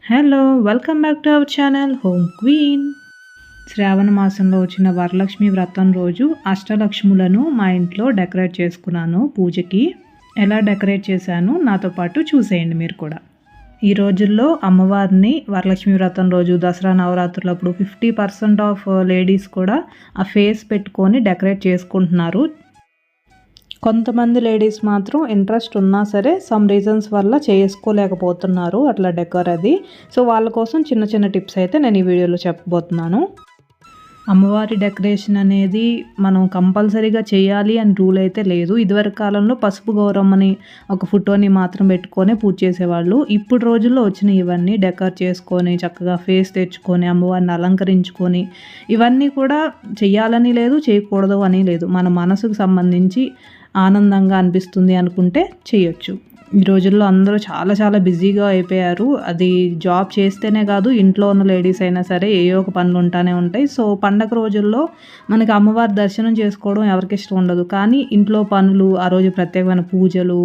Hello welcome back to our channel home queen. శ్రావణ మాసంలో వచ్చిన వరలక్ష్మి వ్రతం రోజు అష్టలక్ష్ములను మా ఇంట్లో డెకరేట్ చేసుకున్నాను పూజకి. ఎలా డెకరేట్ చేశాను నాతో పాటు చూసేయండి మీరు కూడా. ఈ రోజుల్లో అమ్మవారిని వరలక్ష్మి వ్రతం రోజు దసరా నవరాత్రులప్పుడు 50% ఆఫ్ లేడీస్ కూడా ఆ ఫేస్ పెట్టుకొని డెకరేట్ చేసుకుంటున్నారు. కొంతమంది లేడీస్ మాత్రం ఇంట్రెస్ట్ ఉన్నా సరే సమ్ రీజన్స్ వల్ల చేసుకోలేకపోతున్నారు అట్లా డెకర్ అది. సో వాళ్ళ కోసం చిన్న చిన్న టిప్స్ అయితే నేను ఈ వీడియోలో చెప్పబోతున్నాను. అమ్మవారి డెకరేషన్ అనేది మనం కంపల్సరీగా చేయాలి అని రూల్ అయితే లేదు. ఇదివరకు కాలంలో పసుపు గౌరమ్మని ఒక ఫోటోని మాత్రం పెట్టుకొని పూజ చేసేవాళ్ళు. ఇప్పుడు రోజుల్లో వచ్చిన ఇవన్నీ డెకర్ చేసుకొని చక్కగా ఫేస్ తెచ్చుకొని అమ్మవారిని అలంకరించుకొని ఇవన్నీ కూడా చెయ్యాలని లేదు, చేయకూడదు అని లేదు. మన మనసుకు సంబంధించి ఆనందంగా అనిపిస్తుంది అనుకుంటే చేయొచ్చు. ఈ రోజుల్లో అందరూ చాలా చాలా బిజీగా అయిపోయారు. అది జాబ్ చేస్తేనే కాదు, ఇంట్లో ఉన్న లేడీస్ అయినా సరే ఏవో ఒక పనులు ఉంటానే ఉంటాయి. సో పండగ రోజుల్లో మనకి అమ్మవారి దర్శనం చేసుకోవడం ఎవరికి ఇష్టం ఉండదు. కానీ ఇంట్లో పనులు, ఆ రోజు ప్రత్యేకమైన పూజలు,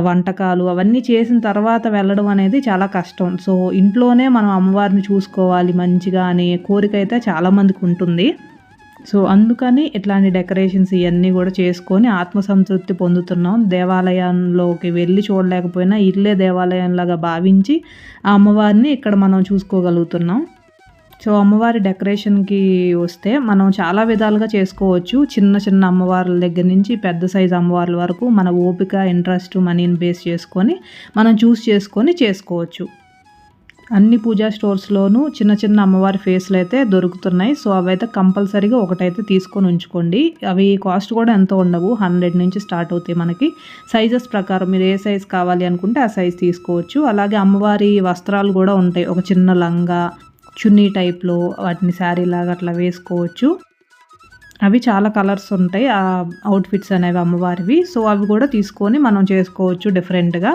వంటకాలు అవన్నీ చేసిన తర్వాత వెళ్ళడం అనేది చాలా కష్టం. సో ఇంట్లోనే మనం అమ్మవారిని చూసుకోవాలి మంచిగా అనే కోరిక అయితే చాలామందికి ఉంటుంది. సో అందుకని ఇట్లాంటి డెకరేషన్స్ ఇవన్నీ కూడా చేసుకొని ఆత్మసంతృప్తి పొందుతున్నాం. దేవాలయంలోకి వెళ్ళి చూడలేకపోయినా ఇల్లే దేవాలయంలాగా భావించి ఆ అమ్మవారిని ఇక్కడ మనం చూసుకోగలుగుతున్నాం. సో అమ్మవారి డెకరేషన్కి వస్తే మనం చాలా విధాలుగా చేసుకోవచ్చు. చిన్న చిన్న అమ్మవార్ల దగ్గర నుంచి పెద్ద సైజు అమ్మవార్ల వరకు మన ఓపిక, ఇంట్రెస్ట్, మనీని బేస్ చేసుకొని మనం చేసుకొని చేసుకోవచ్చు. అన్ని పూజా స్టోర్స్లోనూ చిన్న చిన్న అమ్మవారి ఫేస్లు అయితే దొరుకుతున్నాయి. సో అవైతే కంపల్సరీగా ఒకటైతే తీసుకొని ఉంచుకోండి. అవి కాస్ట్ కూడా ఎంతో ఉండవు, 100 నుంచి స్టార్ట్ అవుతాయి. మనకి సైజెస్ ప్రకారం మీరు ఏ సైజ్ కావాలి అనుకుంటే ఆ సైజ్ తీసుకోవచ్చు. అలాగే అమ్మవారి వస్త్రాలు కూడా ఉంటాయి. ఒక చిన్న లంగా, చున్నీ టైప్లో వాటిని శారీ లాగా అట్లా వేసుకోవచ్చు. అవి చాలా కలర్స్ ఉంటాయి ఆ అవుట్ఫిట్స్ అనేవి అమ్మవారివి. సో అవి కూడా తీసుకొని మనం చేసుకోవచ్చు డిఫరెంట్గా.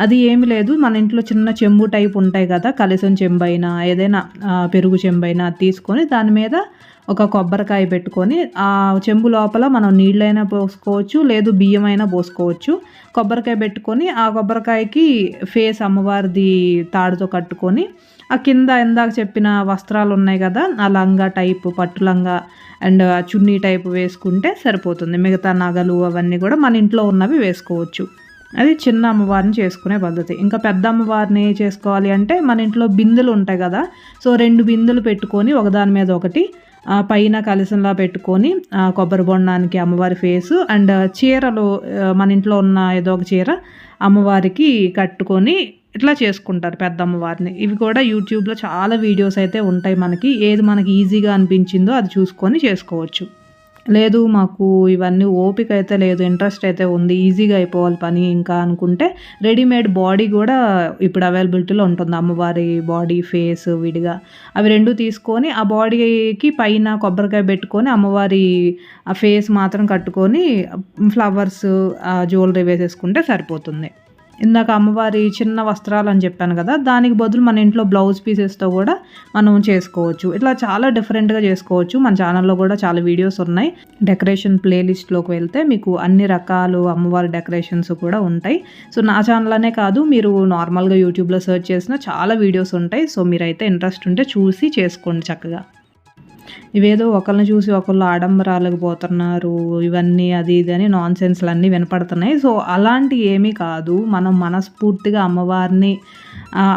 అది ఏమి లేదు, మన ఇంట్లో చిన్న చెంబు టైప్ ఉంటాయి కదా, కలసం చెంబు అయినా ఏదైనా పెరుగు చెంబు అయినా తీసుకొని దాని మీద ఒక కొబ్బరికాయ పెట్టుకొని ఆ చెంబు లోపల మనం నీళ్ళైనా పోసుకోవచ్చు, లేదు బియ్యం అయినా పోసుకోవచ్చు. కొబ్బరికాయ పెట్టుకొని ఆ కొబ్బరికాయకి ఫేస్ అమ్మవారిది తాడుతో కట్టుకొని ఆ కింద ఇందాక చెప్పిన వస్త్రాలు ఉన్నాయి కదా, ఆ లంగా టైపు, పట్టు లంగా అండ్ చున్నీ టైపు వేసుకుంటే సరిపోతుంది. మిగతా నగలు అవన్నీ కూడా మన ఇంట్లో ఉన్నవి వేసుకోవచ్చు. అది చిన్న అమ్మవారిని చేసుకునే పద్ధతి. ఇంకా పెద్ద అమ్మవారిని చేసుకోవాలి అంటే మన ఇంట్లో బిందెలు ఉంటాయి కదా, సో 2 బిందెలు పెట్టుకొని ఒకదాని మీద ఒకటి పైన కలసంలా పెట్టుకొని కొబ్బరి బొండానికి అమ్మవారి ఫేసు అండ్ చీరలు మన ఇంట్లో ఉన్న ఏదో ఒక చీర అమ్మవారికి కట్టుకొని ఇట్లా చేసుకుంటారు పెద్ద అమ్మవారిని. ఇవి కూడా యూట్యూబ్లో చాలా వీడియోస్ అయితే ఉంటాయి. మనకి ఏది మనకి ఈజీగా అనిపించిందో అది చూసుకొని చేసుకోవచ్చు. లేదు మాకు ఇవన్నీ ఓపిక అయితే లేదు, ఇంట్రెస్ట్ అయితే ఉంది, ఈజీగా అయిపోవాలి పని ఇంకా అనుకుంటే రెడీమేడ్ బాడీ కూడా ఇప్పుడు అవైలబిలిటీలో ఉంటుంది. అమ్మవారి బాడీ, ఫేస్ విడిగా అవి 2 తీసుకొని ఆ బాడీకి పైన కొబ్బరికాయ పెట్టుకొని అమ్మవారి ఆ ఫేస్ మాత్రం కట్టుకొని ఫ్లవర్స్, జ్యువెలరీ వేసేసుకుంటే సరిపోతుంది. ఇందాక అమ్మవారి చిన్న వస్త్రాలు అని చెప్పాను కదా, దానికి బదులు మన ఇంట్లో బ్లౌజ్ పీసెస్తో కూడా మనం చేసుకోవచ్చు. ఇట్లా చాలా డిఫరెంట్గా చేసుకోవచ్చు. మన ఛానల్లో కూడా చాలా వీడియోస్ ఉన్నాయి. డెకరేషన్ ప్లేలిస్ట్లోకి వెళ్తే మీకు అన్ని రకాలు అమ్మవారి డెకరేషన్స్ కూడా ఉంటాయి. సో నా ఛానల్ అనే కాదు, మీరు నార్మల్గా యూట్యూబ్లో సెర్చ్ చేసిన చాలా వీడియోస్ ఉంటాయి. సో మీరైతే ఇంట్రెస్ట్ ఉంటే చూసి చేసుకోండి చక్కగా. ఇవేదో ఒకరిని చూసి ఒకళ్ళు ఆడంబరాలకు పోతున్నారు, ఇవన్నీ అది ఇది అని నాన్సెన్స్లు అన్నీ వినపడుతున్నాయి. సో అలాంటి ఏమీ కాదు. మనం మనస్ఫూర్తిగా అమ్మవారిని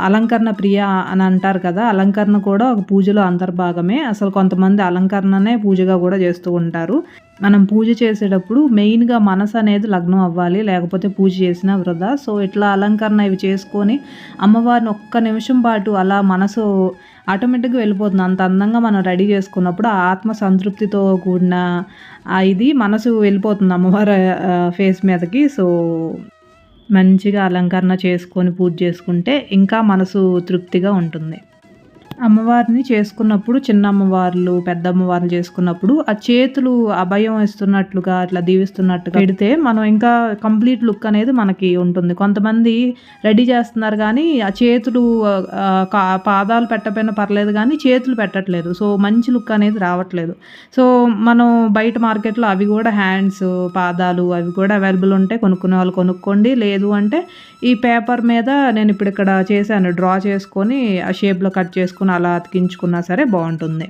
అలంకరణ ప్రియ అని అంటారు కదా, అలంకరణ కూడా ఒక పూజలో అంతర్భాగమే. అసలు కొంతమంది అలంకరణనే పూజగా కూడా చేస్తూ ఉంటారు. మనం పూజ చేసేటప్పుడు మెయిన్గా మనసు అనేది లగ్నం అవ్వాలి, లేకపోతే పూజ చేసినా వృధా. సో ఇట్లా అలంకరణ ఇవి చేసుకొని అమ్మవారిని ఒక్క నిమిషం పాటు అలా మనసు ఆటోమేటిక్గా వెళ్ళిపోతుంది. అంత అందంగా మనం రెడీ చేసుకున్నప్పుడు ఆ ఆత్మ సంతృప్తితో కూడిన ఇది మనసు వెళ్ళిపోతుంది అమ్మవారి ఫేస్ మీదకి. సో మంచిగా అలంకరణ చేసుకొని పూజ చేసుకుంటే ఇంకా మనసు తృప్తిగా ఉంటుంది. అమ్మవారిని చేసుకున్నప్పుడు చిన్న అమ్మవార్లు, పెద్ద అమ్మవార్లు చేసుకున్నప్పుడు ఆ చేతులు అభయం ఇస్తున్నట్లుగా అట్లా దీవిస్తున్నట్టుగా పెడితే మనం ఇంకా కంప్లీట్ లుక్ అనేది మనకి ఉంటుంది. కొంతమంది రెడీ చేస్తున్నారు గానీ ఆ చేతులు పాదాలు పెట్టకపోయినా పర్లేదు గానీ చేతులు పెట్టట్లేదు. సో, మంచి లుక్ అనేది రావట్లేదు. సో, మనం బయట మార్కెట్‌లో అవి గూడా హ్యాండ్స్, పాదాలు అవి కూడా అవైలబుల్ ఉంటాయి. కొనుక్కునే వాళ్ళు కొనుక్కోండి. లేదు అంటే ఈ పేపర్ మీద నేను ఇప్పుడు ఇక్కడ చేశాను. డ్రా చేసుకొని ఆ షేప్‌లో కట్ చేసుకొని అలా అతికించుకున్నా సరే బావుంటుంది.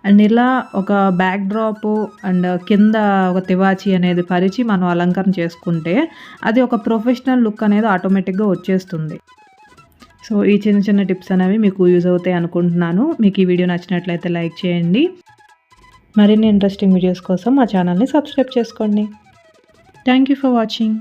అండ్ ఇలా ఒక బ్యాక్ డ్రాపు అండ్ కింద ఒక తివాచీ అనేది పరిచి మనం అలంకరణ చేసుకుంటే అది ఒక ప్రొఫెషనల్ లుక్ అనేది ఆటోమేటిక్‌గా వచ్చేస్తుంది. సో, ఈ చిన్న చిన్న టిప్స్ అనేవి మీకు యూజ్ అవుతాయి అనుకుంటున్నాను. మీకు ఈ వీడియో నచ్చినట్లయితే లైక్ చేయండి. మరిన్ని ఇంట్రెస్టింగ్ వీడియోస్ కోసం మా ఛానల్‌ని సబ్స్క్రైబ్ చేసుకోండి. Thank you for watching.